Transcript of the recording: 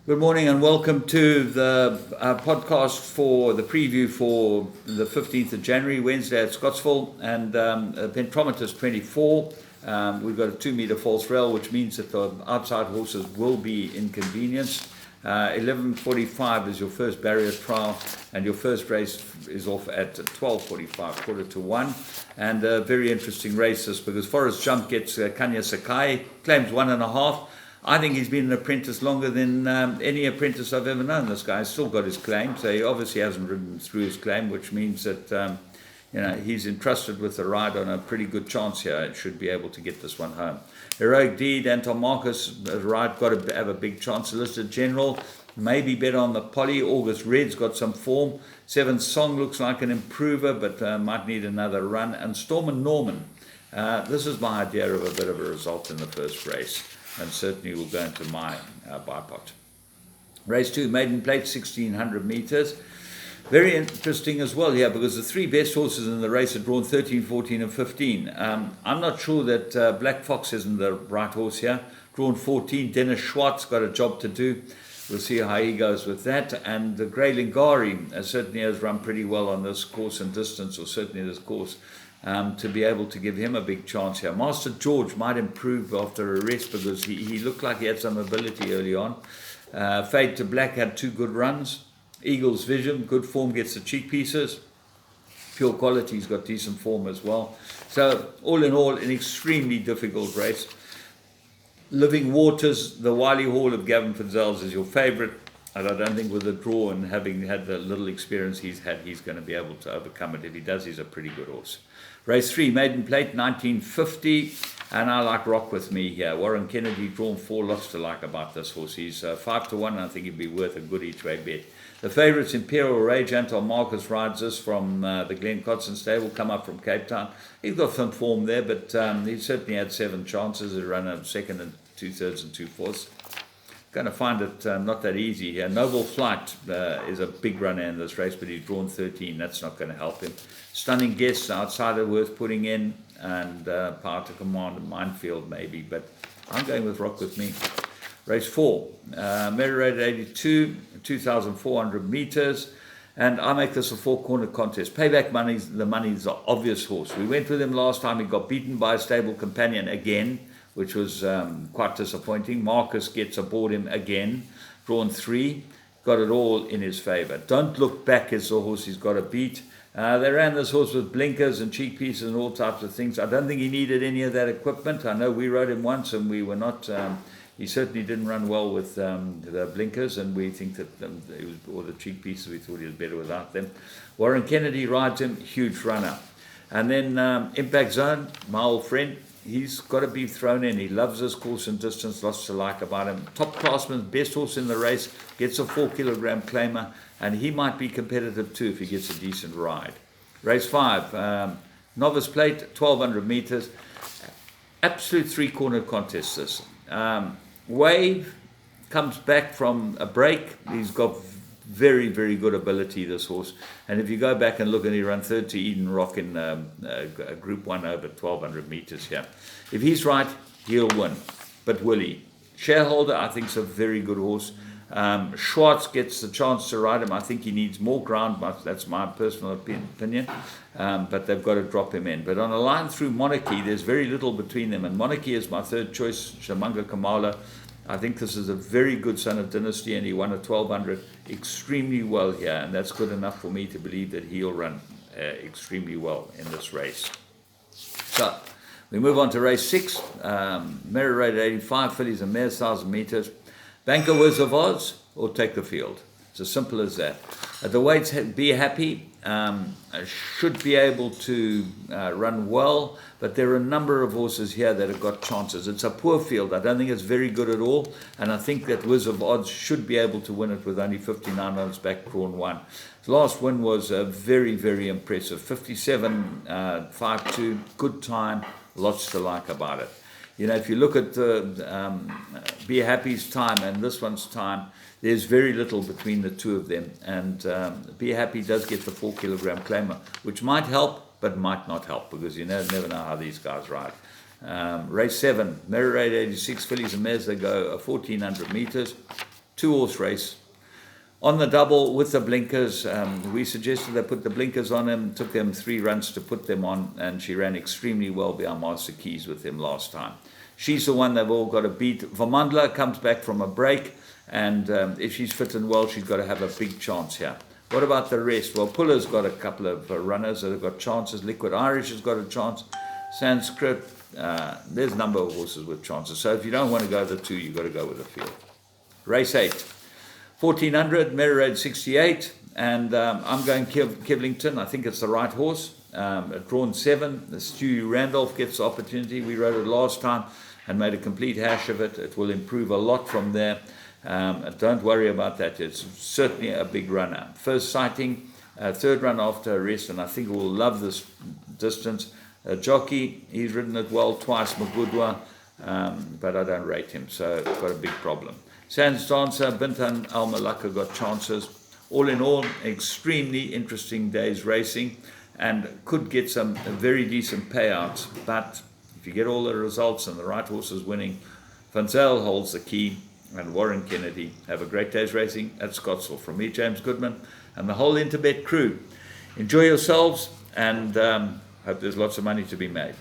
Good morning and welcome to the podcast for the preview for the 15th of January, Wednesday at Scottsville, and Pentrometer's 24. We've got a 2-meter false rail, which means that the outside horses will be inconvenienced. 11:45 is your first barrier trial, and your first race is off at 12:45, quarter to 1. And a very interesting race this because Forest Jump gets Kanya Sakai, claims 1.5. I think he's been an apprentice longer than any apprentice I've ever known. This guy's still got his claim, so he obviously hasn't ridden through his claim, which means that he's entrusted with the ride on a pretty good chance here. It should be able to get this one home. Heroic Deed, Anton Marcus, ride got to have a big chance. Solicitor General, maybe better on the poly. August Red's got some form. 7 Song looks like an improver, but might need another run. And Storm and Norman, this is my idea of a bit of a result in the first race, and certainly will go into my bipod. Race 2, Maiden Plate, 1600 meters. Very interesting as well here because the 3 best horses in the race are drawn 13, 14 and 15. I'm not sure that Black Fox isn't the right horse here. Drawn 14, Dennis Schwartz got a job to do. We'll see how he goes with that. And the Grey Lingari certainly has run pretty well on this course and distance, or certainly this course. To be able to give him a big chance here. Master George might improve after a rest because he looked like he had some ability early on. Fade to Black had 2 good runs. Eagle's Vision, good form, gets the cheek pieces. Pure Quality's got decent form as well. So all in all, an extremely difficult race. Living Waters, the Wiley Hall of Gavin Fitzgerald is your favourite. And I don't think with the draw and having had the little experience he's had, he's going to be able to overcome it. If he does, he's a pretty good horse. Race 3, Maiden Plate, 1950. And I like Rock With Me here. Warren Kennedy drawn 4, lots to like about this horse. He's 5 to 1, and I think he'd be worth a good each-way bet. The favourites, Imperial Rage, Anton Marcus rides this from the Glen Cotson stable, come up from Cape Town. He's got some form there, but he certainly had 7 chances to run a second and 2/3 and 2/4. Going to find it not that easy here. Noble Flight is a big runner in this race, but he's drawn 13. That's not going to help him. Stunning Guess, outsider worth putting in, and Power to Command and Minefield maybe, but I'm going with Rock With Me. Race 4, Merry 82, 2,400 meters, and I make this a 4-corner contest. Payback Money's the obvious horse. We went with him last time. He got beaten by a stable companion again, which was quite disappointing. Marcus gets aboard him again, drawn 3, got it all in his favour. Don't Look Back is the horse he's got to beat. They ran this horse with blinkers and cheek pieces and all types of things. I don't think he needed any of that equipment. I know we rode him once and we were not, he certainly didn't run well with the blinkers, and we think that, or the cheek pieces, we thought he was better without them. Warren Kennedy rides him, huge runner. And then Impact Zone, my old friend, he's got to be thrown in. He loves this course and distance, lots to like about him. Top classman, best horse in the race, gets a 4-kilogram claimer, and he might be competitive too if he gets a decent ride. Race 5, Novice Plate, 1,200 meters. Absolute 3-corner contest this. Wave comes back from a break. He's got very, very good ability, this horse. And if you go back and look, and he ran 3rd to Eden Rock in Group 1 over 1,200 meters here. If he's right, he'll win. But will he? Shareholder, I think, is a very good horse. Schwartz gets the chance to ride him. I think he needs more ground, but that's my personal opinion. But they've got to drop him in. But on a line through Monarchy, there's very little between them. And Monarchy is my 3rd choice, Shamanga Kamala. I think this is a very good son of Dynasty, and he won a 1,200 extremely well here, and that's good enough for me to believe that he'll run extremely well in this race. So we move on to race 6, Merry Rated 85, fillies and mares, 1,000 meters. Banker Wizard of Oz or Take the Field. It's as simple as that. At the weights, Be Happy should be able to run well, but there are a number of horses here that have got chances. It's a poor field. I don't think it's very good at all, and I think that Wizard of Oz should be able to win it with only 59 on its back, drawn 1. His last win was very, very impressive. 57.52, good time, lots to like about it. You know, if you look at Be Happy's time and this one's time, there's very little between the two of them. And Be Happy does get the 4-kilogram claimer, which might help, but might not help, because you never know how these guys ride. Race 7, Merry Raid 86, fillies and mares, they go 1,400 meters. 2-horse race. On the double with the blinkers, we suggested they put the blinkers on him, took them 3 runs to put them on, and she ran extremely well behind Master Keys with him last time. She's the one they've all got to beat. Vamandla comes back from a break, and if she's fit and well, she's got to have a big chance here. What about the rest? Well, Puller's got a couple of runners that have got chances. Liquid Irish has got a chance. Sanskrit, there's a number of horses with chances. So if you don't want to go the 2, you've got to go with the field. Race 8. 1400, Merriad 68, and I'm going Kivlington. I think it's the right horse. Drawn 7. The Stu Randolph gets the opportunity. We rode it last time and made a complete hash of it. It will improve a lot from there. Don't worry about that. It's certainly a big runner. First sighting, 3rd run after a rest, and I think we'll love this distance. Jockey, he's ridden it well twice, Magudwa, but I don't rate him, so it's got a big problem. Sands Dancer, Bintan Al Malaka got chances. All in all, extremely interesting days racing, and could get some very decent payouts. But if you get all the results and the right horses winning, Van Zyl holds the key, and Warren Kennedy. Have a great day's racing at Scottsville. From me, James Goodman, and the whole Interbet crew. Enjoy yourselves, and hope there's lots of money to be made.